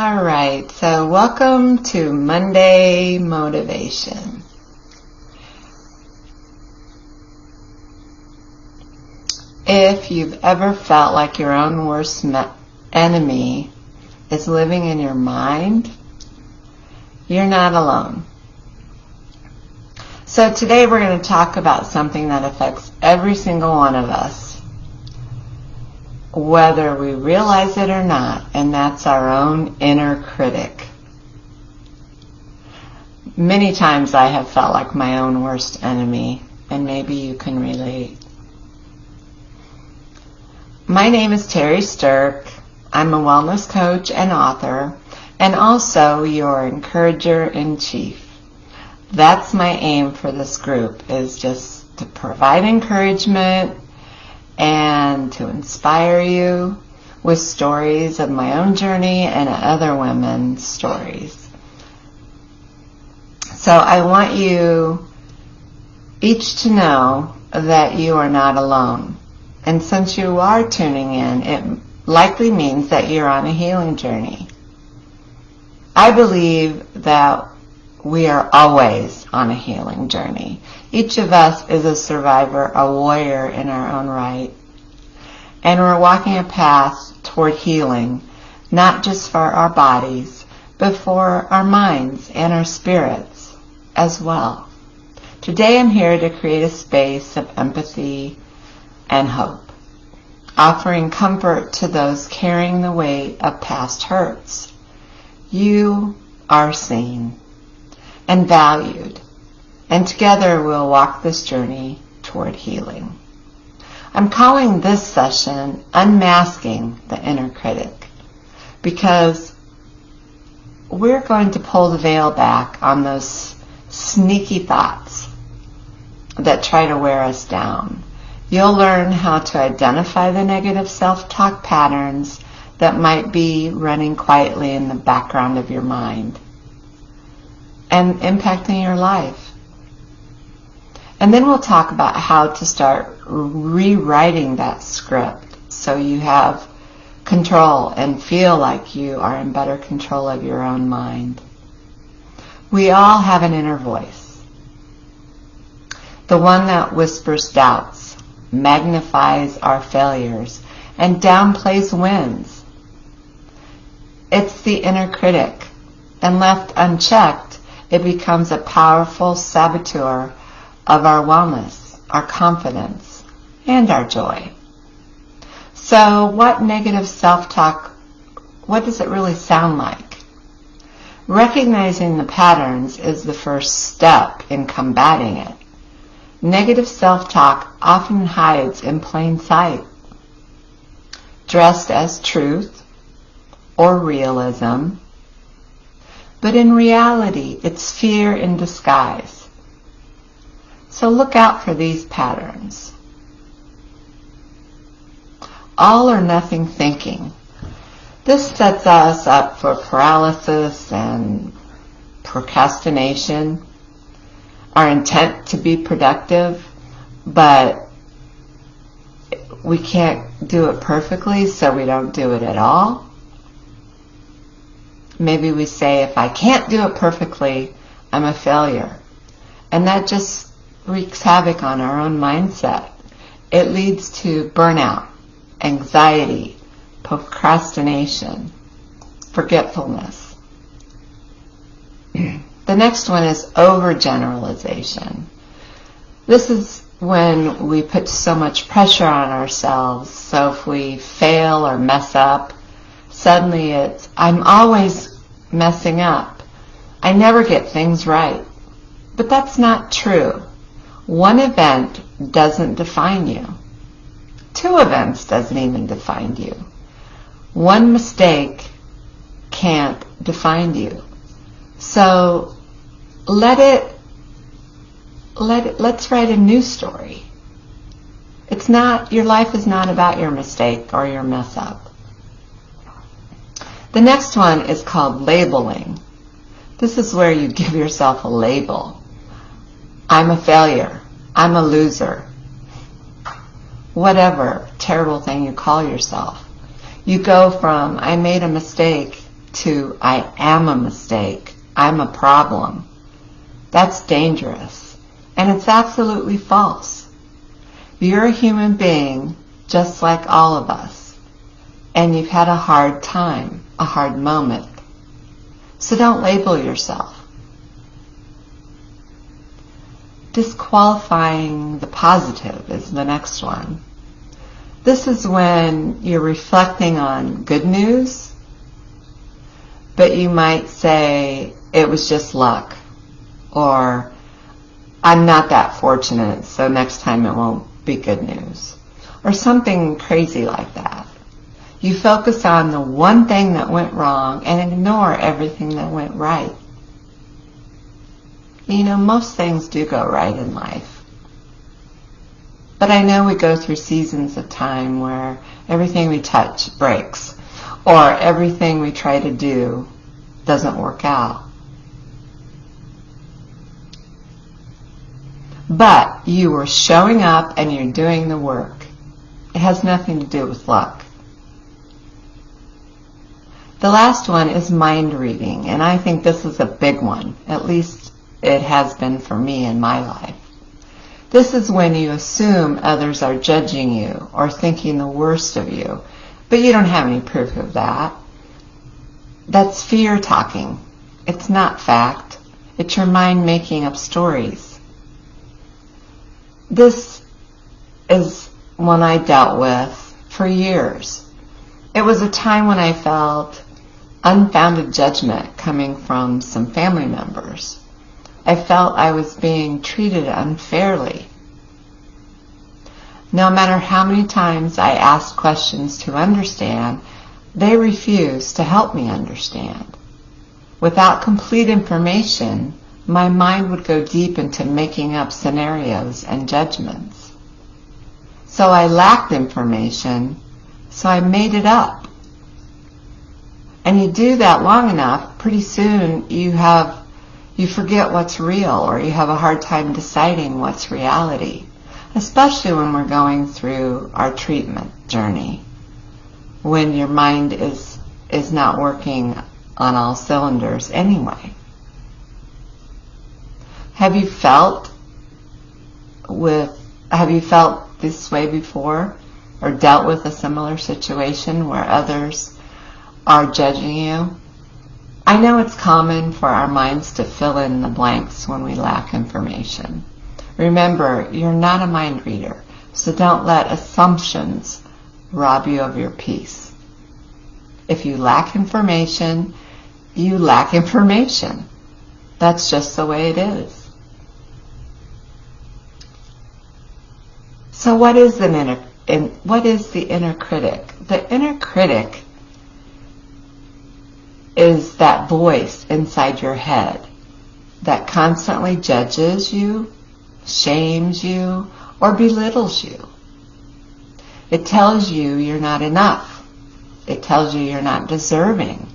All right, so welcome to Monday Motivation. If you've ever felt like your own worst enemy is living in your mind, you're not alone. So today we're going to talk about something that affects every single one of us, whether we realize it or not, and that's our own inner critic. Many times I have felt like my own worst enemy, and maybe you can relate. My name is Terri. I'm a wellness coach and author, and also your encourager-in-chief. That's my aim for this group, is just to provide encouragement and to inspire you with stories of my own journey and other women's stories. So I want you each to know that you are not alone. And since you are tuning in, it likely means that you're on a healing journey. I believe that we are always on a healing journey. Each of us is a survivor, a warrior in our own right. And we're walking a path toward healing, not just for our bodies, but for our minds and our spirits as well. Today I'm here to create a space of empathy and hope, offering comfort to those carrying the weight of past hurts. You are seen and valued, and together we'll walk this journey toward healing. I'm calling this session Unmasking the Inner Critic, because we're going to pull the veil back on those sneaky thoughts that try to wear us down. You'll learn how to identify the negative self-talk patterns that might be running quietly in the background of your mind and impacting your life. And then we'll talk about how to start rewriting that script so you have control and feel like you are in better control of your own mind. We all have an inner voice, the one that whispers doubts, magnifies our failures, and downplays wins. It's the inner critic, and left unchecked, it becomes a powerful saboteur of our wellness, our confidence, and our joy. So what negative self-talk, what does it really sound like? Recognizing the patterns is the first step in combating it. Negative self-talk often hides in plain sight, dressed as truth or realism, but in reality it's fear in disguise. So look out for these patterns. All or nothing thinking. This sets us up for paralysis and procrastination. Our intent to be productive, but we can't do it perfectly, so we don't do it at all. Maybe we say, if I can't do it perfectly, I'm a failure. And that just wreaks havoc on our own mindset. It leads to burnout, anxiety, procrastination, forgetfulness. The next one is overgeneralization. This is when we put so much pressure on ourselves, so if we fail or mess up, suddenly it's, I'm always messing up. I never get things right. But that's not true. One event doesn't define you. 2 events doesn't even define you. One mistake can't define you. So let's write a new story. It's not, your life is not about your mistake or your mess up. The next one is called labeling. This is where you give yourself a label. I'm a failure. I'm a loser. Whatever terrible thing you call yourself. You go from, I made a mistake, to I am a mistake, I'm a problem. That's dangerous. And it's absolutely false. You're a human being just like all of us. And you've had a hard time, a hard moment. So don't label yourself. Disqualifying the positive is the next one. This is when you're reflecting on good news, but you might say, it was just luck, or I'm not that fortunate, so next time it won't be good news, or something crazy like that. You focus on the one thing that went wrong and ignore everything that went right. You know, most things do go right in life. But I know we go through seasons of time where everything we touch breaks, or everything we try to do doesn't work out. But you are showing up and you're doing the work. It has nothing to do with luck. The last one is mind reading, and I think this is a big one. At least it has been for me in my life. This is when you assume others are judging you or thinking the worst of you, but you don't have any proof of that. That's fear talking. It's not fact. It's your mind making up stories. This is one I dealt with for years. It was a time when I felt unfounded judgment coming from some family members. I felt I was being treated unfairly. No matter how many times I asked questions to understand, they refused to help me understand. Without complete information, my mind would go deep into making up scenarios and judgments. So I lacked information, so I made it up. And you do that long enough, pretty soon you forget what's real, or you have a hard time deciding what's reality, especially when we're going through our treatment journey, when your mind is not working on all cylinders anyway. Have you felt this way before, or dealt with a similar situation where others are judging you? I know it's common for our minds to fill in the blanks when we lack information. Remember, you're not a mind reader, so don't let assumptions rob you of your peace. If you lack information, you lack information. That's just the way it is. So what is the inner critic? The inner critic is that voice inside your head that constantly judges you, shames you, or belittles you. It tells you you're not enough. It tells you you're not deserving.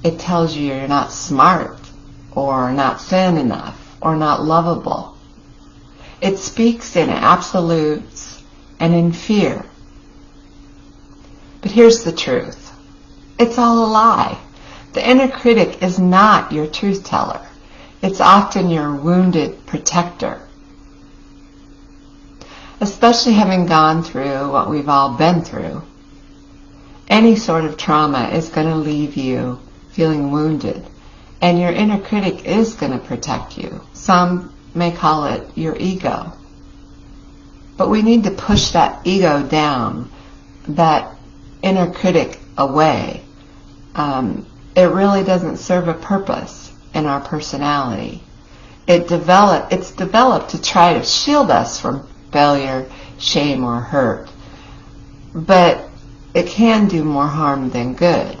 It tells you you're not smart, or not thin enough, or not lovable. It speaks in absolutes and in fear. But here's the truth. It's all a lie. The inner critic is not your truth teller. It's often your wounded protector. Especially having gone through what we've all been through, any sort of trauma is going to leave you feeling wounded, and your inner critic is going to protect you. Some may call it your ego. But we need to push that ego down, that inner critic away. It really doesn't serve a purpose in our personality. It's developed to try to shield us from failure, shame, or hurt. But it can do more harm than good.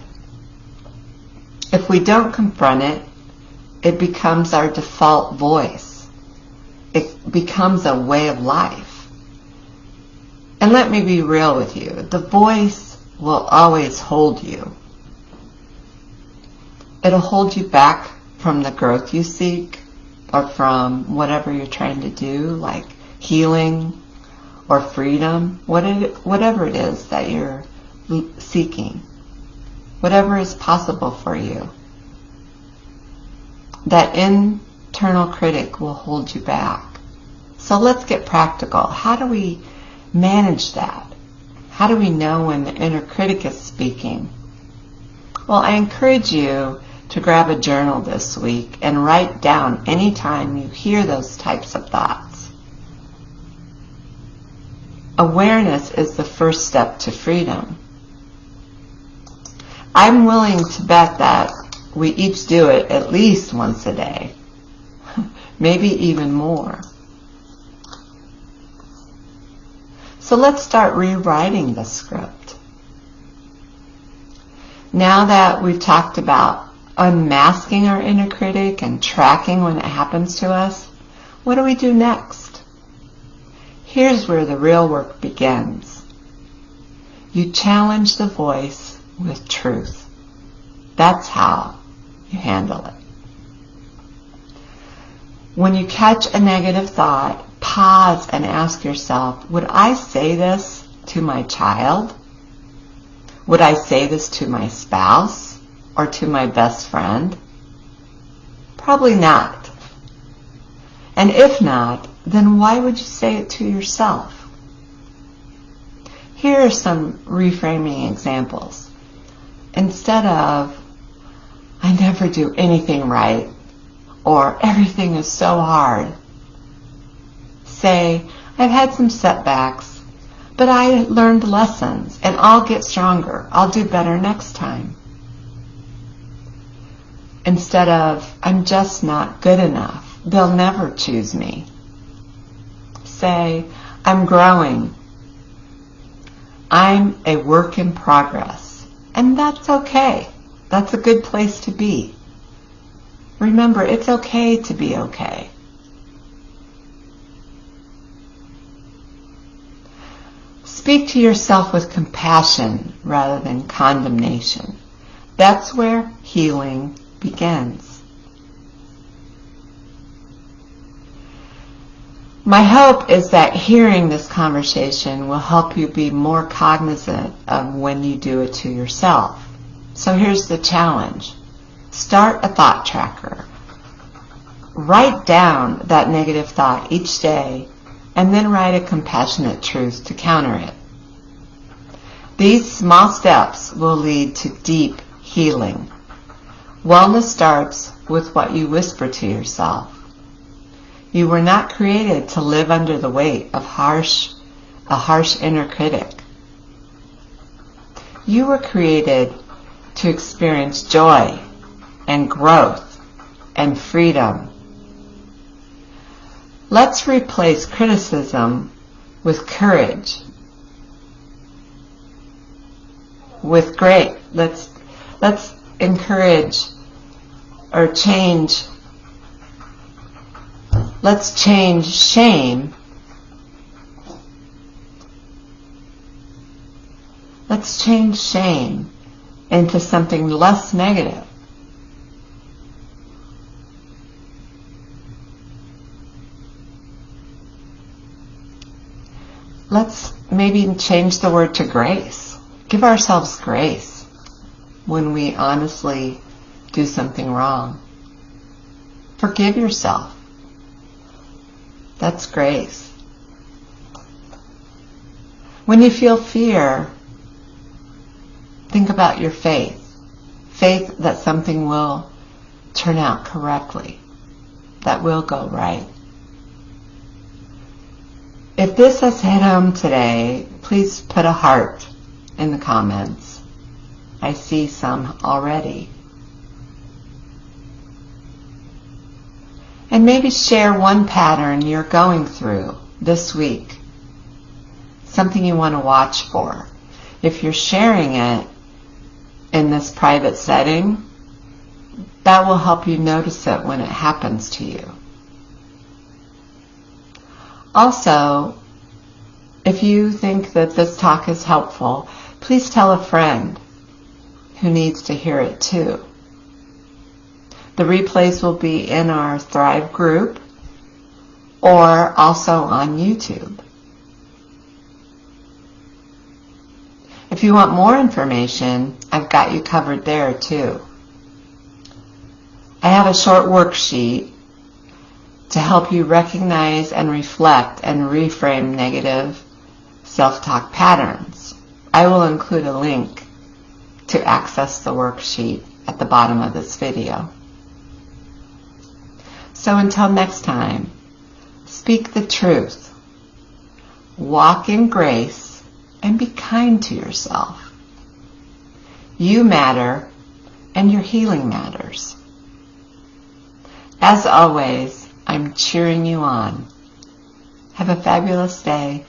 If we don't confront it, it becomes our default voice. It becomes a way of life. And let me be real with you. The voice will always hold you. It'll hold you back from the growth you seek, or from whatever you're trying to do, like healing or freedom, whatever it is that you're seeking. whatever is possible for you. That internal critic will hold you back. So let's get practical. How do we manage that? How do we know when the inner critic is speaking? Well, I encourage you to grab a journal this week and write down anytime you hear those types of thoughts. Awareness is the first step to freedom. I'm willing to bet that we each do it at least once a day, maybe even more. So let's start rewriting the script. Now that we've talked about unmasking our inner critic and tracking when it happens to us, what do we do next? Here's where the real work begins. You challenge the voice with truth. That's how you handle it. When you catch a negative thought, pause and ask yourself, would I say this to my child? Would I say this to my spouse or to my best friend? Probably not. And if not, then why would you say it to yourself? Here are some reframing examples. Instead of, I never do anything right, or everything is so hard, say, I've had some setbacks, but I learned lessons and I'll get stronger. I'll do better next time. Instead of, I'm just not good enough. They'll never choose me. Say, I'm growing. I'm a work in progress. And that's okay. That's a good place to be. Remember, it's okay to be okay. Speak to yourself with compassion rather than condemnation. That's where healing begins. My hope is that hearing this conversation will help you be more cognizant of when you do it to yourself. So here's the challenge. Start a thought tracker. Write down that negative thought each day and then write a compassionate truth to counter it. These small steps will lead to deep healing. Wellness starts with what you whisper to yourself. You were not created to live under the weight of a harsh inner critic. You were created to experience joy and growth and freedom. Let's replace criticism with courage. With great, let's encourage or change. Let's change shame. Let's change shame into something less negative. Let's maybe change the word to grace. Give ourselves grace when we honestly do something wrong. Forgive yourself. That's grace. When you feel fear, think about your faith. Faith that something will turn out correctly, that will go right. If this has hit home today, please put a heart in the comments. I see some already. And maybe share one pattern you're going through this week. Something you want to watch for. If you're sharing it in this private setting, that will help you notice it when it happens to you. Also, if you think that this talk is helpful, please tell a friend who needs to hear it too. The replays will be in our Thrive group or also on YouTube. If you want more information, I've got you covered there too. I have a short worksheet to help you recognize and reflect and reframe negative self-talk patterns. I will include a link to access the worksheet at the bottom of this video. So until next time, speak the truth, walk in grace, and be kind to yourself. You matter, and your healing matters. As always, I'm cheering you on. Have a fabulous day.